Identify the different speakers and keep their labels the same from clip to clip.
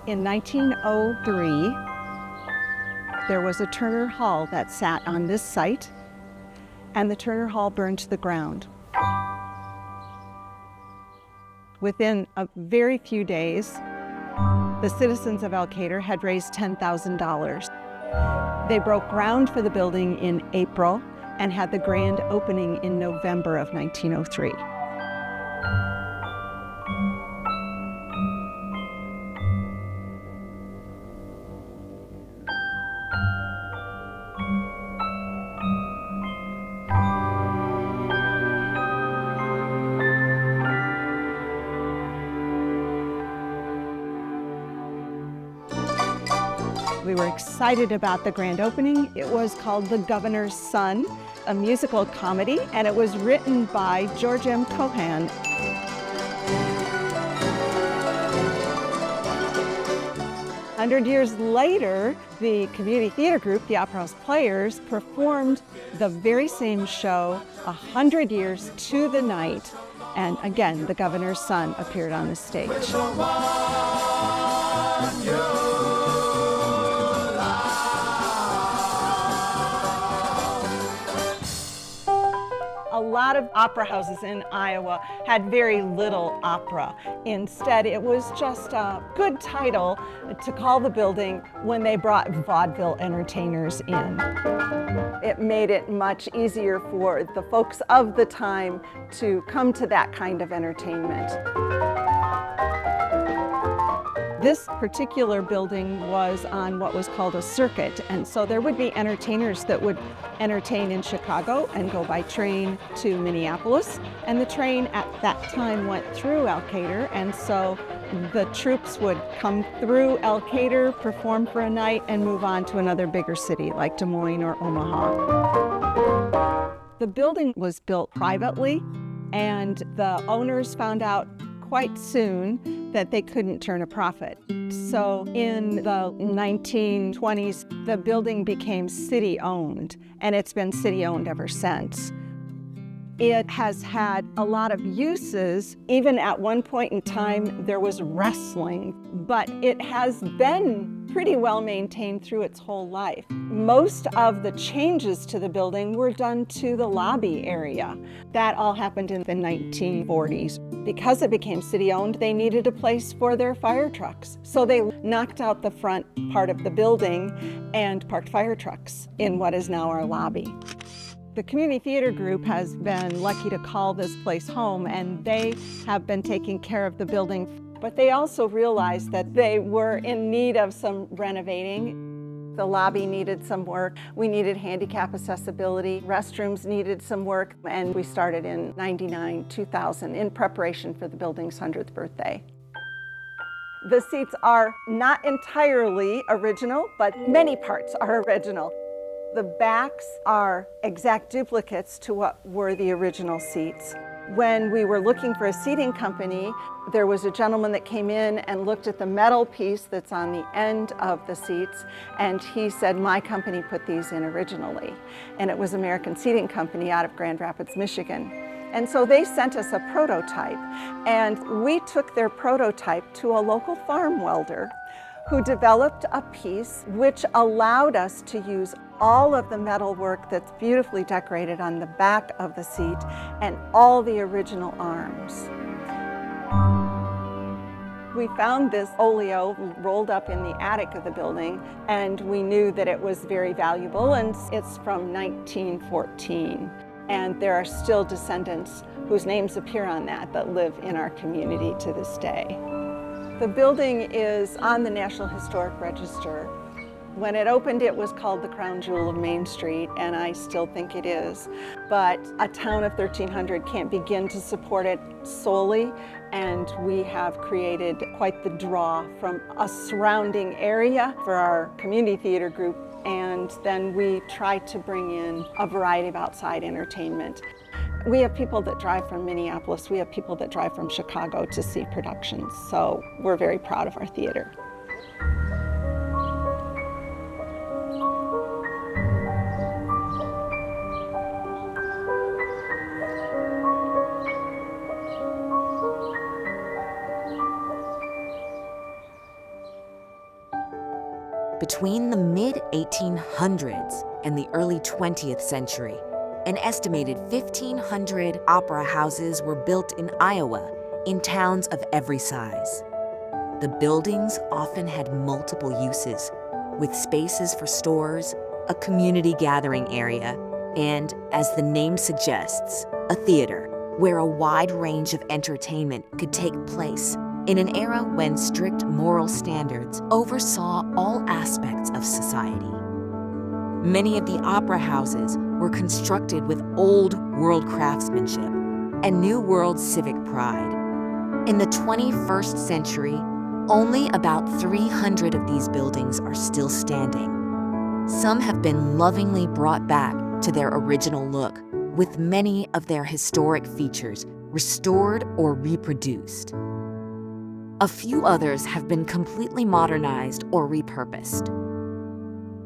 Speaker 1: In 1903, there was a Turner Hall that sat on this site, and the Turner Hall burned to the ground. Within a very few days, the citizens of Elkader had raised $10,000. They broke ground for the building in April and had the grand opening in November of 1903. We were excited about the grand opening. It was called The Governor's Son, a musical comedy, and it was written by George M. Cohan. A 100 years later, the community theater group, the Opera House Players, performed the very same show 100 years to the night. And again, The Governor's Son appeared on the stage. A lot of opera houses in Iowa had very little opera. Instead, it was just a good title to call the building when they brought vaudeville entertainers in. It made it much easier for the folks of the time to come to that kind of entertainment. This particular building was on what was called a circuit, and so there would be entertainers that would entertain in Chicago and go by train to Minneapolis, and the train at that time went through Elkader, and so the troops would come through Elkader, perform for a night, and move on to another bigger city like Des Moines or Omaha. The building was built privately, and the owners found out quite soon that they couldn't turn a profit. So in the 1920s, the building became city-owned, and it's been city-owned ever since. It has had a lot of uses. Even at one point in time, there was wrestling, but it has been pretty well maintained through its whole life. Most of the changes to the building were done to the lobby area. That all happened in the 1940s. Because it became city-owned, they needed a place for their fire trucks. So they knocked out the front part of the building and parked fire trucks in what is now our lobby. The community theater group has been lucky to call this place home, and they have been taking care of the building. But they also realized that they were in need of some renovating. The lobby needed some work. We needed handicap accessibility. Restrooms needed some work. And we started in 99, 2000 in preparation for the building's 100th birthday. The seats are not entirely original, but many parts are original. The backs are exact duplicates to what were the original seats. When we were looking for a seating company, there was a gentleman that came in and looked at the metal piece that's on the end of the seats, and he said, "My company put these in originally." And it was American Seating Company out of Grand Rapids, Michigan. And so they sent us a prototype, and we took their prototype to a local farm welder who developed a piece which allowed us to use all of the metal work that's beautifully decorated on the back of the seat and all the original arms. We found this oleo rolled up in the attic of the building, and we knew that it was very valuable, and it's from 1914. And there are still descendants whose names appear on that live in our community to this day. The building is on the National Historic Register. When it opened, it was called the Crown Jewel of Main Street, and I still think it is. But a town of 1,300 can't begin to support it solely, and we have created quite the draw from a surrounding area for our community theater group, and then we try to bring in a variety of outside entertainment. We have people that drive from Minneapolis, we have people that drive from Chicago to see productions, so we're very proud of our theater.
Speaker 2: Between the mid-1800s and the early 20th century, an estimated 1,500 opera houses were built in Iowa in towns of every size. The buildings often had multiple uses, with spaces for stores, a community gathering area, and, as the name suggests, a theater, where a wide range of entertainment could take place in an era when strict moral standards oversaw all aspects of society. Many of the opera houses were constructed with old world craftsmanship and new world civic pride. In the 21st century, only about 300 of these buildings are still standing. Some have been lovingly brought back to their original look, with many of their historic features restored or reproduced. A few others have been completely modernized or repurposed.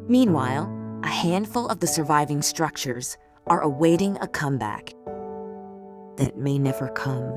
Speaker 2: Meanwhile, a handful of the surviving structures are awaiting a comeback that may never come.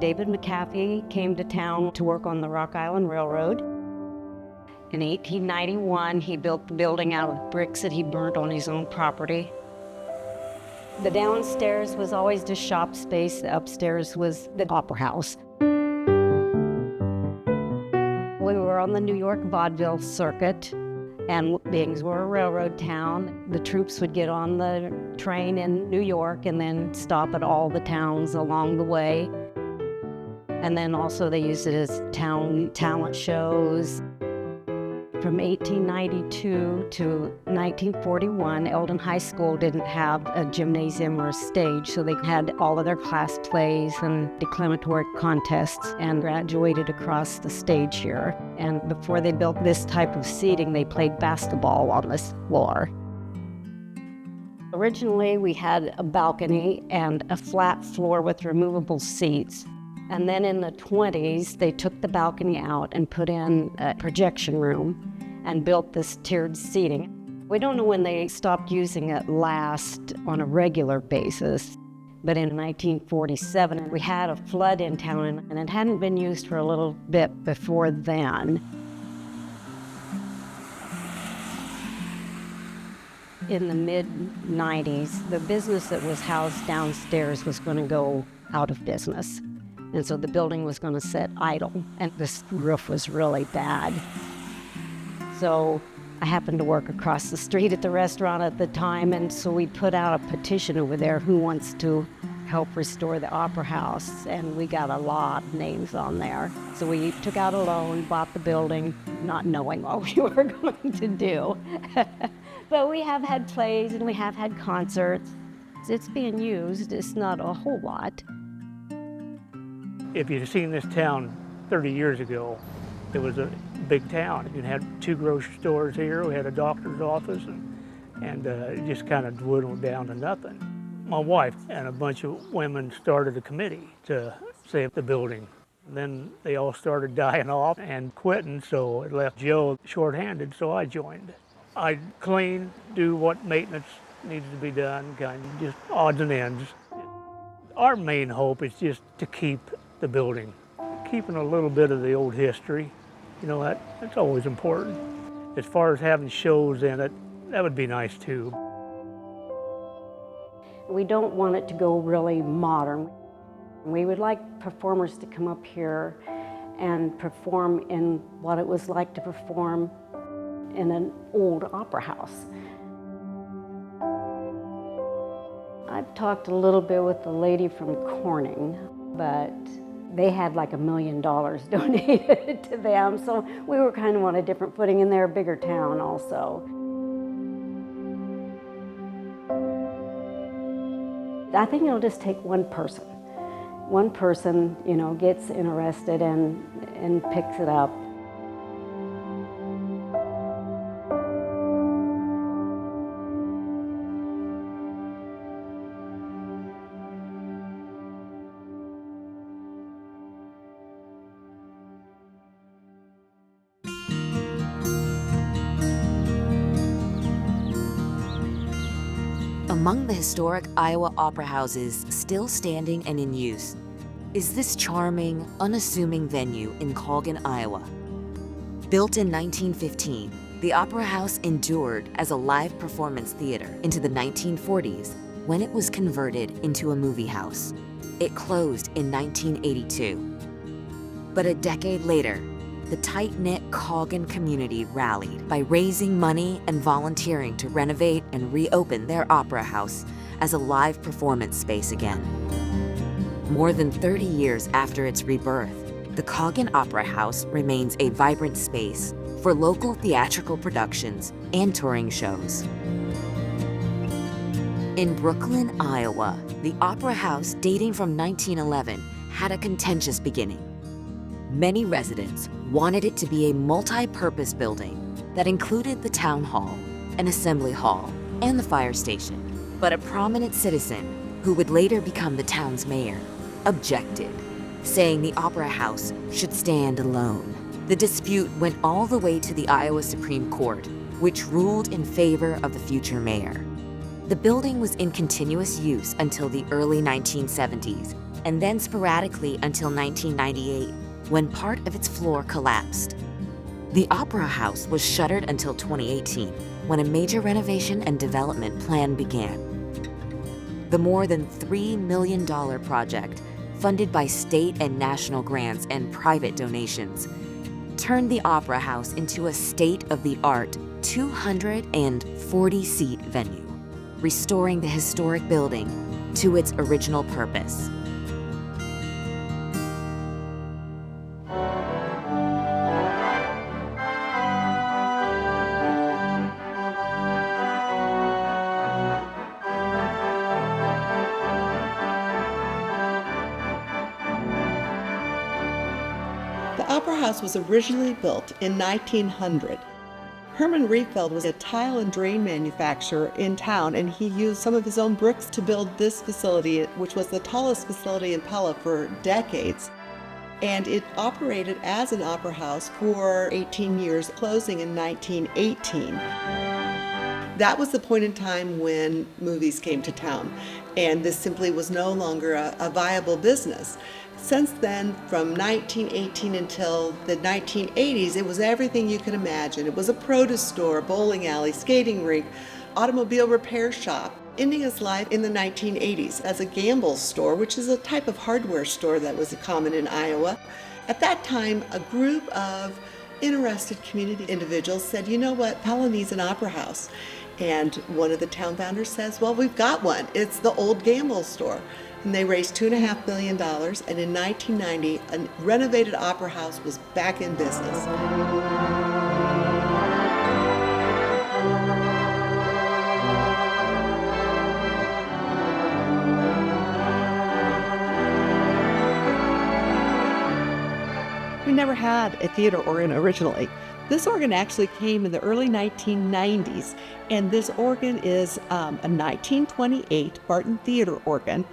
Speaker 3: David McAfee came to town to work on the Rock Island Railroad. In 1891, he built the building out of bricks that he burnt on his own property. The downstairs was always just shop space. The upstairs was the opera house. We were on the New York vaudeville circuit, and being we're a railroad town, the troops would get on the train in New York and then stop at all the towns along the way. And then also they used it as town talent shows. From 1892 to 1941, Eldon High School didn't have a gymnasium or a stage, so they had all of their class plays and declamatory contests and graduated across the stage here. And before they built this type of seating, they played basketball on this floor. Originally, we had a balcony and a flat floor with removable seats. And then in the 20s, they took the balcony out and put in a projection room and built this tiered seating. We don't know when they stopped using it last on a regular basis, but in 1947, we had a flood in town and it hadn't been used for a little bit before then. In the mid-90s, the business that was housed downstairs was going to go out of business. And so the building was going to sit idle, and this roof was really bad. So I happened to work across the street at the restaurant at the time, and so we put out a petition over there, who wants to help restore the Opera House, and we got a lot of names on there. So we took out a loan, bought the building, not knowing what we were going to do. But we have had plays and we have had concerts. It's being used, it's not a whole lot.
Speaker 4: If you'd seen this town 30 years ago, it was a big town. You had 2 grocery stores here, we had a doctor's office, and it just kind of dwindled down to nothing. My wife and a bunch of women started a committee to save the building. Then they all started dying off and quitting, so it left Joe shorthanded, so I joined. I'd clean, do what maintenance needed to be done, kind of just odds and ends. Our main hope is just to keep the building, keeping a little bit of the old history. You know, that's always important. As far as having shows in it, that would be nice too.
Speaker 3: We don't want it to go really modern. We would like performers to come up here and perform in what it was like to perform in an old opera house. I've talked a little bit with the lady from Corning, but they had like $1 million donated to them, so we were kind of on a different footing, and they're a bigger town also. I think it'll just take one person. One person, gets interested and picks it up.
Speaker 2: Among the historic Iowa opera houses still standing and in use is this charming, unassuming venue in Colgan, Iowa. Built in 1915, the Opera House endured as a live performance theater into the 1940s when it was converted into a movie house. It closed in 1982. But a decade later, the tight-knit Colgan community rallied by raising money and volunteering to renovate and reopen their opera house as a live performance space again. More than 30 years after its rebirth, the Colgan Opera House remains a vibrant space for local theatrical productions and touring shows. In Brooklyn, Iowa, the Opera House, dating from 1911, had a contentious beginning. Many residents wanted it to be a multi-purpose building that included the town hall, an assembly hall, and the fire station. But a prominent citizen, who would later become the town's mayor, objected, saying the Opera House should stand alone. The dispute went all the way to the Iowa Supreme Court, which ruled in favor of the future mayor. The building was in continuous use until the early 1970s, and then sporadically until 1998, when part of its floor collapsed. The Opera House was shuttered until 2018, when a major renovation and development plan began. The more than $3 million project, funded by state and national grants and private donations, turned the Opera House into a state-of-the-art 240-seat venue, restoring the historic building to its original purpose.
Speaker 5: The Opera House was originally built in 1900. Herman Riefeld was a tile and drain manufacturer in town, and he used some of his own bricks to build this facility, which was the tallest facility in Pella for decades. And it operated as an opera house for 18 years, closing in 1918. That was the point in time when movies came to town, and this simply was no longer a viable business. Since then, from 1918 until the 1980s, it was everything you could imagine. It was a produce store, bowling alley, skating rink, automobile repair shop, ending its life in the 1980s as a Gamble's store, which is a type of hardware store that was common in Iowa. At that time, a group of interested community individuals said, you know what, Pella needs an opera house. And one of the town founders says, well, we've got one. It's the old Gamble's store. And they raised $2.5 million, and in 1990, a renovated opera house was back in business. We never had a theater organ originally. This organ actually came in the early 1990s, and this organ is a 1928 Barton Theater organ,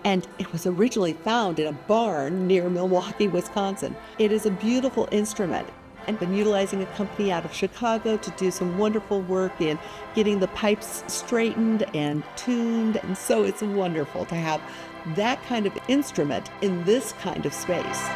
Speaker 5: and it was originally found in a barn near Milwaukee, Wisconsin. It is a beautiful instrument, and been utilizing a company out of Chicago to do some wonderful work in getting the pipes straightened and tuned, and so it's wonderful to have that kind of instrument in this kind of space.